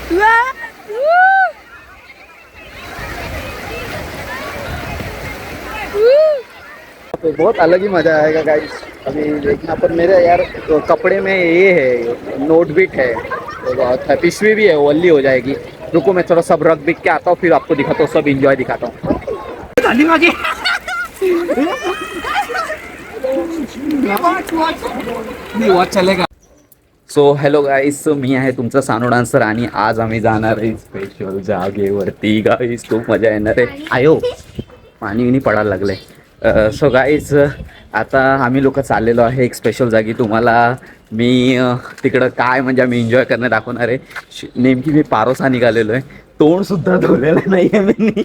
तो बहुत अलग ही मजा आएगा गाइस अभी देखना। पर मेरे यार तो कपड़े में ये है, नोट बिट है, तो पिशवी भी है, वल्ली हो जाएगी। रुको मैं थोड़ा सब रख बिक के आता हूँ, फिर आपको दिखाता हूँ, सब इंजॉय दिखाता हूँ। चलेगा। सो हॅलो गाईस, मी आहे तुमचा सानू डान्सर आणि आज आम्ही जाणार आहे स्पेशल जागेवरती गाईस. खूप मजा येणार आहे. आयो पाणी विणी पडायला लागले. सो गाईज आता आम्ही लोक चाललेलो आहे एक स्पेशल जागी. तुम्हाला मी तिकडं काय म्हणजे आम्ही एन्जॉय करणं दाखवणार आहे. नेमकी मी पारोसा निघालेलो आहे. तोंडसुद्धा धुलेलं नाही आहे मी.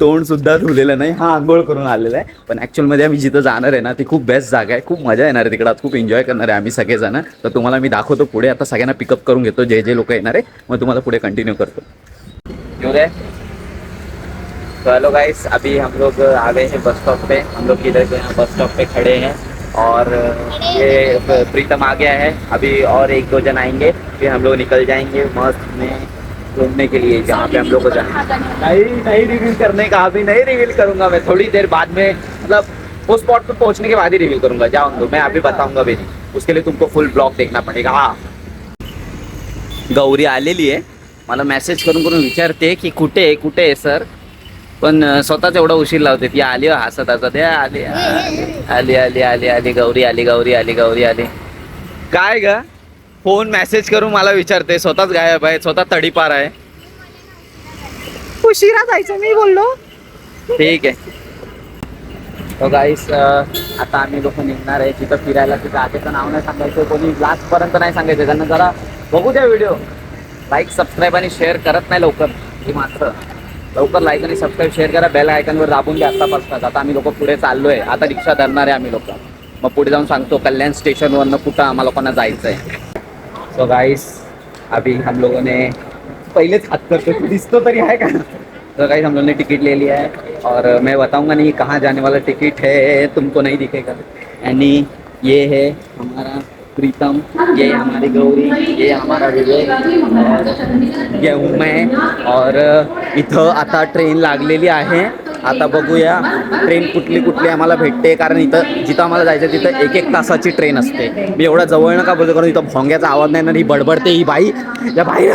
तोंडसुद्धा धुलेलं नाही. हा आंघोळ करून आलेला आहे. पण ॲक्च्युअलमध्ये आम्ही जिथं जाणार आहे ना ती खूप बेस्ट जागा आहे. खूप मजा येणार आहे तिकडं. आज खूप एन्जॉय करणार आहे आम्ही सगळेजण. तर तुम्हाला मी दाखवतो पुढे. आता सगळ्यांना पिकअप करून घेतो जे जे लोक येणार आहे. मग तुम्हाला पुढे कंटिन्यू करतो. येऊ दे. तो हेलो गाइस, अभी हम लोग आ गए हैं बस स्टॉप पे. हम लोग किधर के यहाँ बस स्टॉप पे खड़े हैं और ये प्रीतम आ गया है. अभी और एक दो जन आएंगे, फिर हम लोग निकल जाएंगे मस्त में घूमने के लिए जहाँ पे हम लोग को जाना. नहीं रिवील करने का, अभी नहीं रिवील करूँगा मैं. थोड़ी देर बाद में, मतलब वो स्पॉट पे पहुँचने के बाद ही रिवील करूँगा. जाओ दो, मैं अभी बताऊँगा भी नहीं. उसके लिए तुमको फुल ब्लॉग देखना पड़ेगा. हाँ, गौरी आलेली आहे. मला मेसेज करून विचारते की कुठे आहे सर. पण स्वतःच एवढा उशीर लावते. ती आली हसत हसत. आली आली आली आली आली गौरी आली, गौरी आली, गौरी आली. काय ग, फोन मेसेज करून मला विचारते, स्वतःच गायब आहे, स्वतः तडीपार आहे. उशिरा जायचं मी बोललो. ठीक आहे. तो गाईस आता आम्ही लोक निघणार आहे तिथं फिरायला. तिथं आधीचं नाव नाही सांगायचं, कोणी लास्टपर्यंत नाही सांगायचं. त्यांना जरा बघू द्या व्हिडिओ. लाईक सबस्क्राईब आणि शेअर करत नाही लवकर. ही मात्र लवकर लाईक आणि सबस्क्राईब शेअर करा. बेल आयकॉनवर दाबून द्या आत्तापासूनच. आता आम्ही लोक पुढे चाललो आहे. आता रिक्षा धरणार आहे आम्ही लोक. मग पुढे जाऊन सांगतो कल्याण स्टेशनवरनं कुठं आम्हाला लोकांना जायचं आहे. सो गाइस अभी हम लोगों ने पहिलेच हात करतो, दिसतो तरी आहे का. तो गाइस हम लोगों ने टिकट ले लिया है और मैं बताऊंगा नहीं कहाँ जाने वाला टिकट है, तुमको नहीं दिखेगा. यानी ये है हमारा प्रीतम, ये हमारी गौरी, ये हमारा विवेक और ये हूँ मैं. और इथं आता ट्रेन लागलेली आहे. आता बघूया ट्रेन कुठली आम्हाला भेटते. कारण इथं जिथं आम्हाला जायचं तिथं 1-1 तासाची ट्रेन असते. मी एवढा जवळ नका बोलतो, कारण इथं भोंग्याचा आवाज नाही ना. ही बडबडते ही बाई, या बाई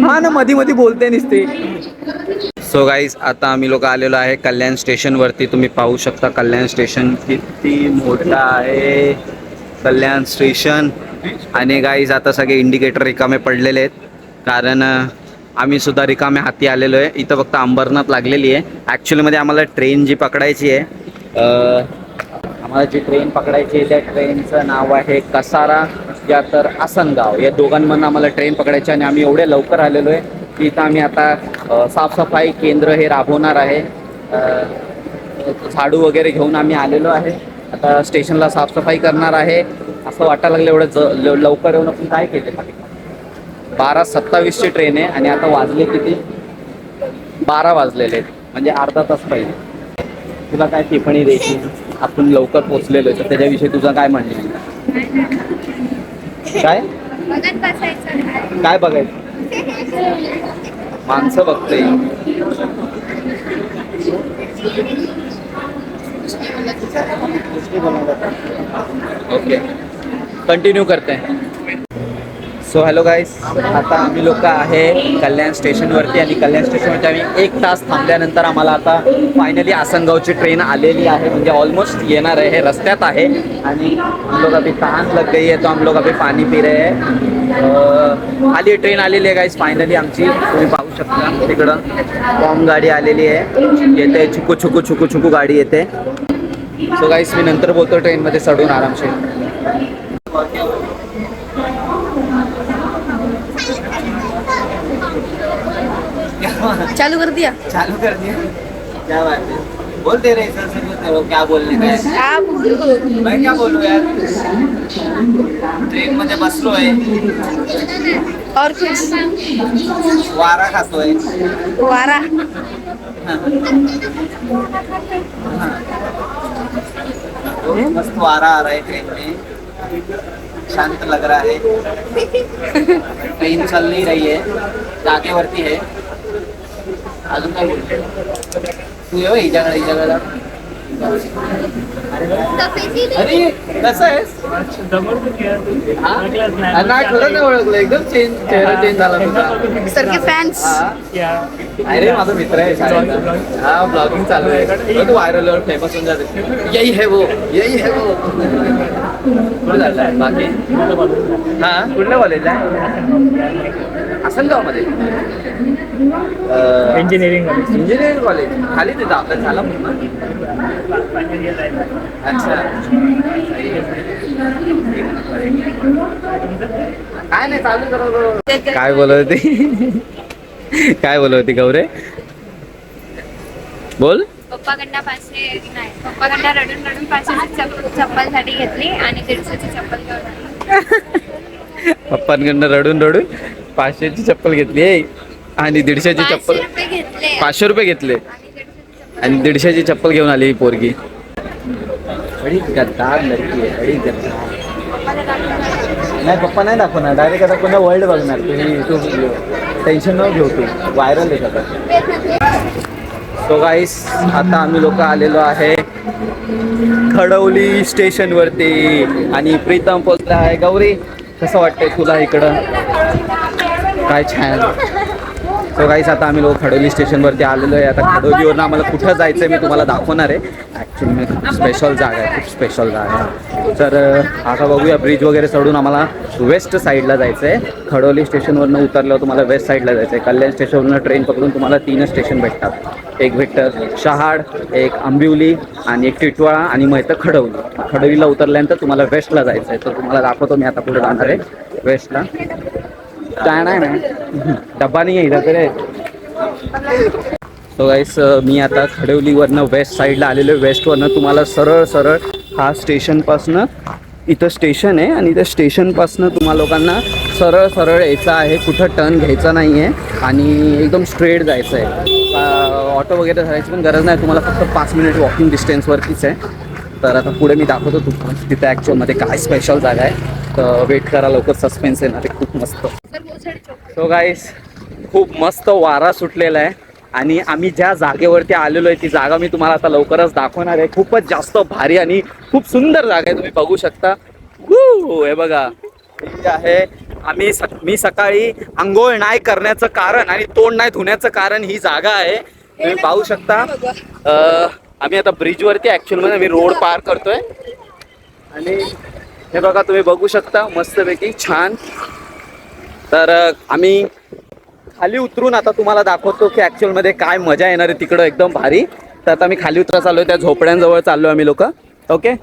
हा ना मध्ये बोलते नसते. सो गाईज आता आम्ही लोक आलेलो आहे कल्याण स्टेशनवरती. तुम्ही पाहू शकता कल्याण स्टेशन किती मोठं आहे. कल्याण स्टेशन. आणि गाईज आता सगळे इंडिकेटर रिकामे पडलेले आहेत, कारण आम्ही सुद्धा रिकामे हाती आलेलो आहे. इथं फक्त अंबरनाथ लागलेली आहे. ॲक्च्युलीमध्ये आम्हाला ट्रेन जी पकडायची आहे, आम्हाला जी ट्रेन पकडायची आहे त्या ट्रेनचं नाव आहे कसारा या तर आसनगाव. या दोघांमधून आम्हाला ट्रेन पकडायची. आणि आम्ही एवढे लवकर आलेलो आहे की इथं आम्ही आता साफसफाई केंद्र हे राबवणार आहे. झाडू वगैरे घेऊन आम्ही आलेलो आहे. आता स्टेशनला साफसफाई करणार आहे. असं वाटायला लागलं एवढं लवकर येऊन आपण काय केलं. 12:27ची ट्रेन आहे आणि आता वाजले किती, 12 वाजलेले आहेत. म्हणजे अर्धा तास पाहिजे. तुला काय टिप्पणी द्यायची, आपण लवकर पोचलेलो आहे तर त्याच्याविषयी तुझं काय म्हणणं आहे. काय बघायचं, माणसं बघते. ओके कंटिन्यू करते हैं. सो हॅलो गाईस, आता आम्ही लोक आहे कल्याण स्टेशनवरती. आणि कल्याण स्टेशनवरती आम्ही 1 तास थांबल्यानंतर आम्हाला आता फायनली आसनगावची ट्रेन आलेली आहे. म्हणजे ऑलमोस्ट येणार आहे, हे रस्त्यात आहे. आणि हम लोग अभी तहान लग गई है तो हम लोग अभी पाणी पी रहे हैं. आली ट्रेन आलेली आहे गाईस फायनली आमची. तुम्ही पाहू शकता तिकडं बॉम्ब गाडी आलेली आहे. येते छुकू गाडी येते. सो गाईस मी नंतर बोलतो ट्रेनमध्ये चढून आरामशीर. चालू कर दिया. क्या बात है, बोलते रहे सर. क्या बोलने का है, क्या बोलू, मैं क्या बोलूँ यार. ट्रेन मध्ये बसलो आहे और कुछ वारा खातोय. वारा मस्त वारा आ रहा है ट्रेन में. शांत लग रहा है, ट्रेन चल नहीं रही है, जागेवरती है. अजून काय बोलतो तू? ये हिच्याकडे अरे कसं आहेस? नाही खरं नाही ओळखलं, एकदम चेहरा चेंज झाला तुझा. सर के फॅन्स. अरे माझा मित्र आहे शाळेचा. हा ब्लॉगिंग चालू आहे, तू व्हायरल वर फेमस होऊन जाते. यही है वो, यही है वो. कुठे झालाय बाकी? हा कुठल्या कॉलेजला आहे? आसनगावमध्ये इंजिनिअरिंग कॉलेज खाली तिथं आपलं झाला पूर्ण. अच्छा काय नाही चालू करा. काय बोलत होती? काय बोलत होती गौरे? बोल. पप्पाकडनं पप्पाकडनं रडून रडून 500ची चप्पल साठी घेतली आणि 150ची चप्पल घेऊन आली. पप्पांकडनं रडून रडून 500ची चप्पल घेतली आणि 150ची चप्पल. 500 रुपये घेतले 500 रुपये घेतले आणि 150ची चप्पल घेऊन आली ही पोरगी. बडी गद्दार लड़की आहे, बडी गद्दार. नाही पप्पा नाही दाखवणार, डायरेक्ट आता पुन्हा वर्ल्ड बघणार. तू टेन्शन न घेऊ, तू व्हायरल आहे आता. सो गाईस आता आम्ही लोक आलेलो आहे खडवली स्टेशनवरती आणि प्रीतम पोचला आहे. गौरी कसं वाटतंय तुला इकडं? काय छान. सो गाईस आता आम्ही लोक खडवली स्टेशनवरती आलेलो आहे. आता खडवलीवरून आम्हाला कुठं जायचं आहे मी तुम्हाला दाखवणार आहे. ॲक्च्युली खूप स्पेशल जागा आहे, खूप स्पेशल जागा आहे. तर आता बघूया, ब्रिज वगैरे चढून आम्हाला वेस्ट साईडला जायचं आहे. खडवली स्टेशनवरनं उतरल्यावर तुम्हाला वेस्ट साईडला जायचं आहे. कल्याण स्टेशनवरनं ट्रेन पकडून तुम्हाला 3 स्टेशन भेटतात. एक भेटतं शहाड, एक आंबिवली आणि एक टिटवाळा आणि मग इथं खडवली. खडवलीला उतरल्यानंतर तुम्हाला वेस्टला जायचं आहे. तर तुम्हाला दाखवतो मी आता पुढे जाणार आहे वेस्टला. काय नाही ना डब्बा नाही आहे इथं तरी. सो गाईस मी आता खडवलीवरनं वेस्ट साईडला आलेलो आहे. वेस्टवरनं तुम्हाला सरळ सरळ हा स्टेशनपासनं इथं स्टेशन आहे आणि त्या स्टेशनपासनं तुम्हा लोकांना सरळ सरळ यायचं आहे. कुठं टर्न घ्यायचा नाही आहे आणि एकदम स्ट्रेट जायचं आहे. ऑटो वगैरे धरायची पण गरज नाही, तुम्हाला फक्त 5 मिनिट वॉकिंग डिस्टन्सवरतीच आहे. तर आता पुढे मी दाखवतो तुम्हाला तिथे ॲक्च्युअलमध्ये काय स्पेशल जागा आहे. तर वेट करा, लवकर सस्पेन्स आहे ना, ते खूप मस्त. सो गाईस खूप मस्त वारा सुटलेला आहे आणि आम्ही ज्या जागेवरती आलेलो आहे ती जागा मी तुम्हाला आता लवकरच दाखवणार आहे. खूपच जास्त भारी आणि खूप सुंदर जागा आहे, तुम्ही बघू शकता. हे बघा इथे आहे. मी सकाळी आंघोळ नाही करण्याचं कारण आणि तोंड नाही धुण्याचं कारण ही जागा आहे. तुम्ही पाहू शकता. आम्ही आता ब्रिजवरती ॲक्च्युअलमध्ये आम्ही रोड पार करतोय आणि हे बघा तुम्ही बघू शकता मस्तपैकी छान. तर आम्ही खाली उतरून आता तुम्हाला दाखवतो की ॲक्च्युअलमध्ये काय मजा येणार आहे तिकडं, एकदम भारी. तर आता मी खाली उतरा चाललो आहे, त्या झोपड्यांजवळ चाललो आम्ही लोक. ओके.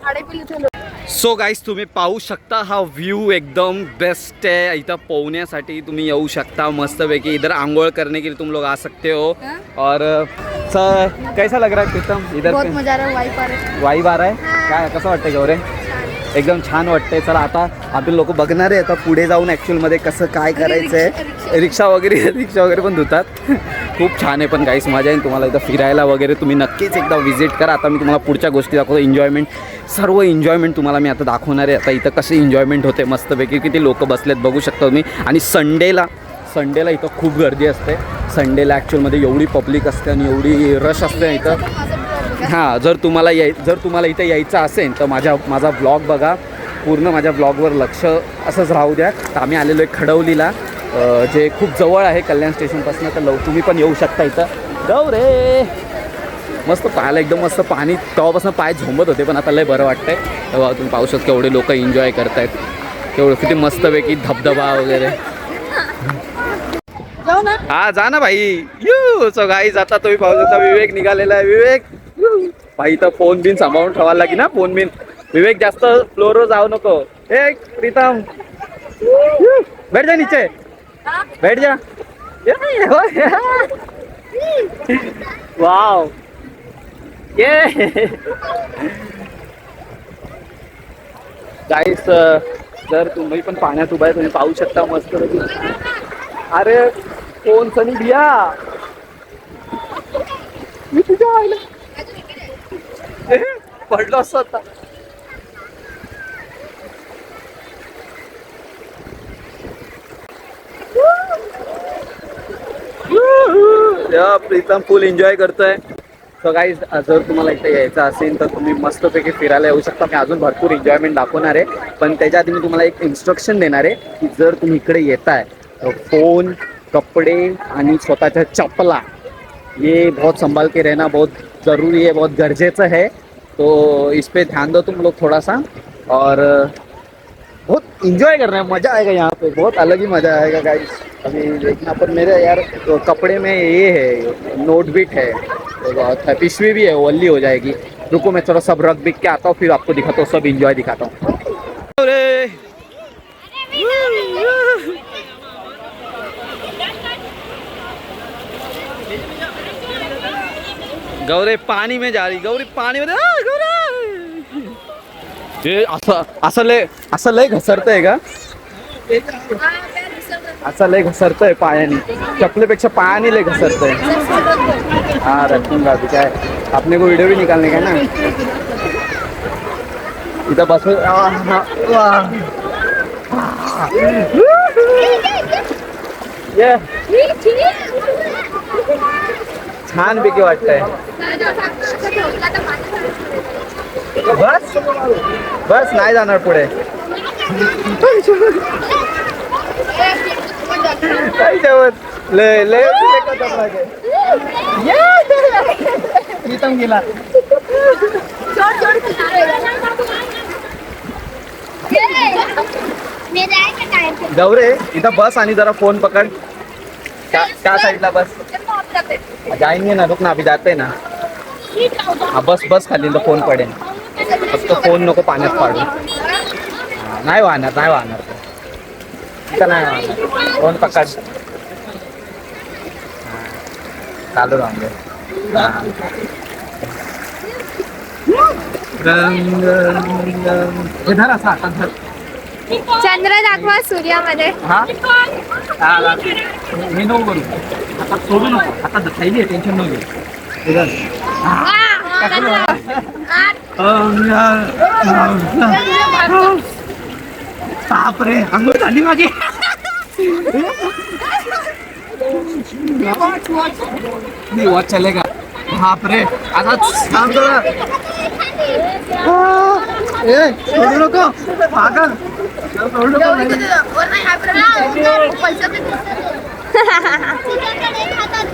सो गाईस तुम्ही पाहू शकता हा व्ह्यू एकदम बेस्ट है. इधर पोहण्यासाठी तुम्ही येऊ शकता मस्तपैकी. इधर आंघोळ करने के लिए तुम लोग आ सकते हो. और सर कैसा लग रहा है प्रीतम इधर? बहुत मजा आ रहा है. वाइब आ रहा है. वाईब आ रहा है. काय कसं वाटतंय गौरे? एकदम छान वाटतंय. चला आता आपले लोक बघणार आहे आता पुढे जाऊन ॲक्च्युअलमध्ये कसं काय करायचं आहे. रिक्षा वगैरे पण धुतात. खूप छान आहे पण गाईस मजा येईल तुम्हाला इथं फिरायला वगैरे. तुम्ही नक्कीच एकदा व्हिजिट करा. आता मी तुम्हाला पुढच्या गोष्टी दाखवतो. एन्जॉयमेंट, सर्व एन्जॉयमेंट तुम्हाला मी आता दाखवणार आहे. आता इथं कसं एन्जॉयमेंट होते मस्तपैकी. किती लोक बसलेत बघू शकता तुम्ही. आणि संडेला इथं खूप गर्दी असते. संडेला ॲक्च्युअलमध्ये एवढी पब्लिक असते आणि एवढी रश असते इथं. हां जर तुम्हाला इथे यायचं असेल तर माझा ब्लॉग बघा पूर्ण. माझ्या ब्लॉगवर लक्ष असंच राहू द्या. तर आम्ही आलेलो आहे खडवलीला, जे खूप जवळ आहे कल्याण स्टेशनपासून. तर तुम्ही पण येऊ शकता इथं. गौरे मस्त पाहायला एकदम मस्त पाणी. तेव्हापासून पाय झोंबत होते पण आता लय बरं वाटतंय. तेव्हा तुम्ही पाहू शकता केवढे लोक एन्जॉय करतायत. केवढं किती मस्तपैकी धबधबा वगैरे. हा जा ना भाई. यू. सो गाईज आता तुम्ही पाहू शकता विवेक निघालेला आहे. विवेक भाई तर फोन बिन सांभाळून ठेवायला लागे ना. फोन बिन. विवेक जास्त फ्लोरवर जाऊ नको. एक प्रीतम बैठ जा नीचे, बैठ जा. वाव ये गाईस जर तुम्ही पण पाण्यात उभा आहे तुम्ही पाहू शकता मस्त. अरे फोन सनी दिया मी तुझ्या आईला पडलो असतो आता. प्रीतम फुल एन्जॉय करतोय. सो गाईज जर तुम्हाला इथे यायचं असेल तर तुम्ही मस्तपैकी फिरायला येऊ शकता. मी अजून भरपूर एन्जॉयमेंट दाखवणार आहे, पण त्याच्या आधी मी तुम्हाला एक इन्स्ट्रक्शन देणार आहे की जर तुम्ही इकडे येताय तर फोन, कपडे आणि स्वतःच्या चप्पला ये बहुत संभाल के रहना बहुत ज़रूरी है, बहुत गरजेचं है. तो इस पे ध्यान दो तुम लोग थोड़ा सा और बहुत इंजॉय कर रहे हैं. मज़ा आएगा यहाँ पे, बहुत अलग ही मज़ा आएगा गाइस. अभी देखना पर मेरे यार तो कपड़े में ये है नोटबिट है, तो पिशवी भी है, वल्ली हो जाएगी. रुको मैं थोड़ा सब रख बिक के आता हूँ, फिर आपको दिखाता हूँ, सब इंजॉय दिखाता हूँ. गौरे पानी में जा रही, गौरी पाणी मध्ये ते असं लय घसरतंय का? असं लय घसरतंय पायाने, चपलेपेक्षा पायाने लय घसरतंय. हाँ रखूंगा अभी, क्या है अपने को वीडियो भी निकालने का ना. इधर बस ये छान पैकी वाटतंय. बस बस नाही जाणार पुढे. काय जेवत लय लय प्रीतम गेला. गौरे इथं बस आणि जरा फोन पकड. त्या साईडला बस. जाएंगे ना, रुक ना, अभी जाते ना. हा बस बस खाली तर फोन पडेल. फक्त फोन नको पाण्यात पाडू. नाही वाहणार नाही वाहणार इथं नाही वाहणार. फोन पकड. चालू राहून दे. धर असा आता धर. चंद्र दाखवा सूर्यामध्ये. हा मी नको करू आता, सोडू नको आता, थैली आहे, टेन्शन नको घेऊ. बापरे अंघोळ झाली माझी. नाही वॉच चलेगा. बापरे आता सांग जरा. सोडू नको पागल. सोडू नको.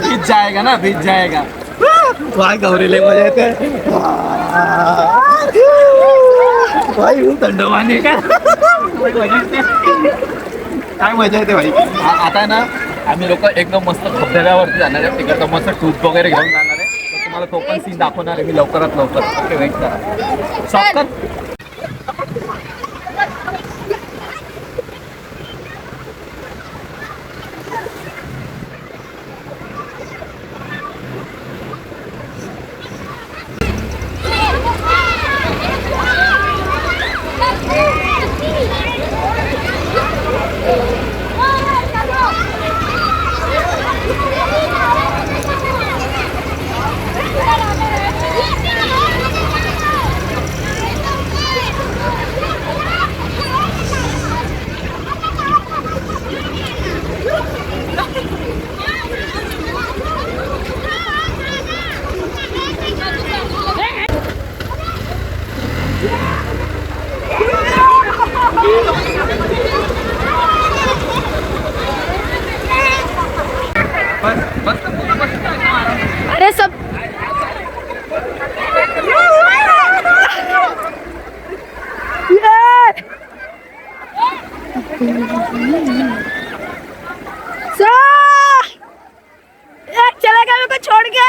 भीज जाएगा ना, भीज जाएगा. भाई गौरीले मजा येते. भाई थंड पाणी काय मजा येते भाई. आता ना आम्ही लोक एकदम मस्त धबधब्यावरती जाणार आहे. तिकडं मस्त टूप वगैरे घेऊन जाणार आहे. तर तुम्हाला तो पण सीन दाखवणार आहे मी लवकरात लवकर. ओके वेट करा. शॉर्टकट अरे सब चला गया मेरे को छोड़ के.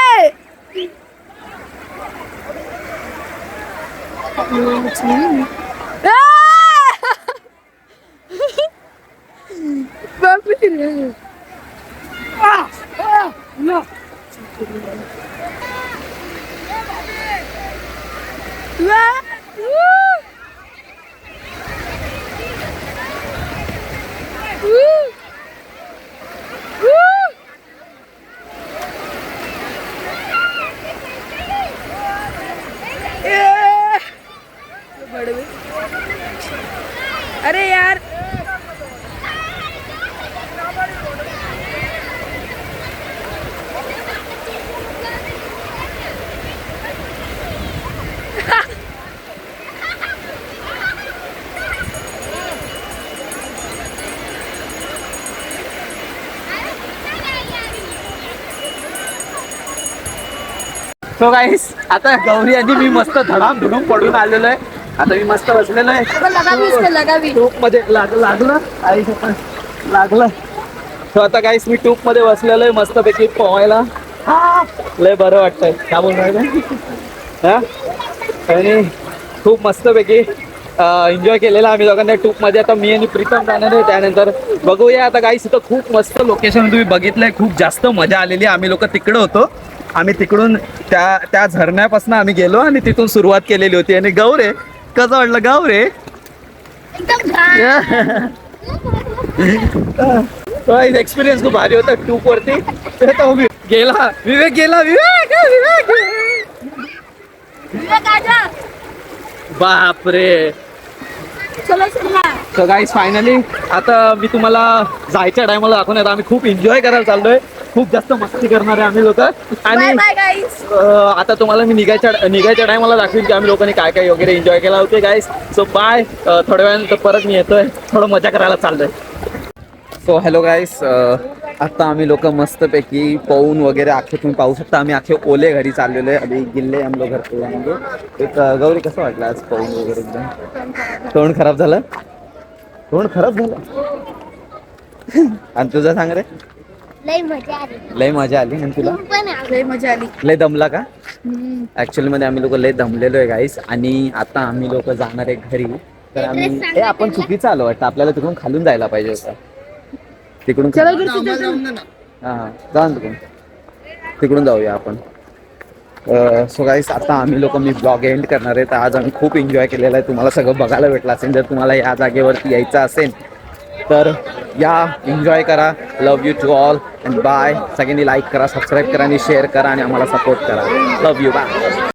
अरे यार सो गाईस आता गौरी आणि मी मस्त धडाम धुडून पडून आलेलो आहे. आता मी मस्त बसलेलो आहे टूप मध्ये. लागलं आई लागलं. तो आता गाईस मी टूप मध्ये बसलेलो आहे मस्त पैकी पोहायला. लय बरं वाटतंय. काय बोल राहिलं आणि खूप मस्त पैकी एन्जॉय केलेला आम्ही दोघांनी टूप मध्ये. आता मी आणि प्रीतम जाणार आहे. त्यानंतर बघूया आता गाईस. इथं खूप मस्त लोकेशन तुम्ही बघितलंय. खूप जास्त मजा आलेली. आम्ही लोक तिकडे होतो. आम्ही तिकडून त्या झरण्यापासून आम्ही गेलो आणि तिथून सुरुवात केलेली होती. आणि गौरे कसं वाटलं गौरे? एक्सपिरियन्स खूप भारी होता टूप वरती. गेला विवेक गेला. विवेक बापरे. सो गाईस फायनली आता मी तुम्हाला जायच्या टायमाला दाखवणार. आम्ही खूप एन्जॉय करायला चाललोय. खूप जास्त मस्ती करणार आहे आम्ही लोक. आणि आता तुम्हाला मी निघायच्या टायमाला दाखवेन की आम्ही लोकांनी काय काय वगैरे एन्जॉय केला होते गाईस. So bye. थोड्या वेळानंतर परत मी येतोय. थोडं मजा करायला चाललोय. सो हॅलो गाईस. आता आम्ही लोक मस्तपैकी पाहून वगैरे अख्खे तुम्ही पाहू शकता. आम्ही अख्खे ओले घरी चाललेलो आहे. अभी गिल्ले हम लोग घर पे म्हणजे एक गौरी कसं वाटलं आज पाहून वगैरे? एकदम तोंड खराब झालं. तोंड खराब झालं. आणि तुझं सांग रे. लय मजा आली. लय मजा आली. आणि तुला? लय मजा आली. लय दमला का? ऍक्च्युअली मध्ये आम्ही लोक लय दमलेलो आहे गाईस. आणि आता आम्ही लोक जाणार आहे घरी. तर आम्ही आपण चुकीचं आलो वाटतं. आपल्याला तिकडून खालून जायला पाहिजे होतं. तिकडून हा जाऊन तिकडून जाऊया आपण. सो गाईस आता आम्ही लोक मी ब्लॉग एंड करणार आहे. तर आज आम्ही खूप एन्जॉय केलेला आहे. तुम्हाला सगळं बघायला भेटलं असेल. जर तुम्हाला या जागेवरती यायचं असेल तर या एन्जॉय करा. Love you to all and bye. सगळ्यांनी लाईक करा, सबस्क्राईब करा आणि शेअर करा आणि आम्हाला सपोर्ट करा. Love you. बाय.